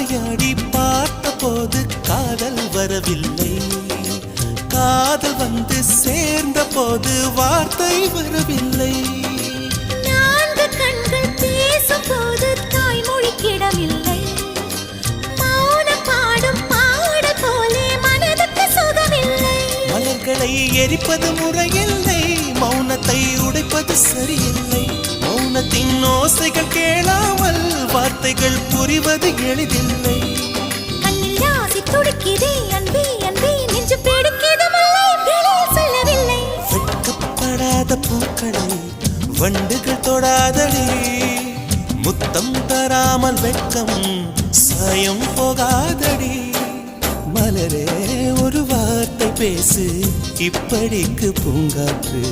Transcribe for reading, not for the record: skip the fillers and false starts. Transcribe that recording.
வாயாடி பார்த்த போது காதல் வரவில்லை, காதல் வந்து சேர்ந்த போது வார்த்தை வரவில்லை. நான்கு கண்கள் பேசும் போது தாய்மொழி கிடமில்லை, மௌன பாடும் பாட போலே மனதுக்கு சுகமில்லை. மலர்களை எரிப்பது முறையில்லை, மௌனத்தை உடைப்பது சரியில்லை. மௌனத்தின் ஓசைகள் கேளாமல் வார்த்தைகள் புரிவது எளிதில்லை. கண்ணில் ஆசை துடிக்குதே அன்பே அன்பே, நெஞ்சு பிடிக்குது மல்லை வெளியில் சொல்லவில்லை. வெட்கப்படாத பூக்களை வண்டுகள் தொடாதடி, முத்தம் தராமல் வெட்கம் சாயம் போகாதடி. மலரே ஒரு வார்த்தை பேசு, இப்படிக்கு பூங்காற்று.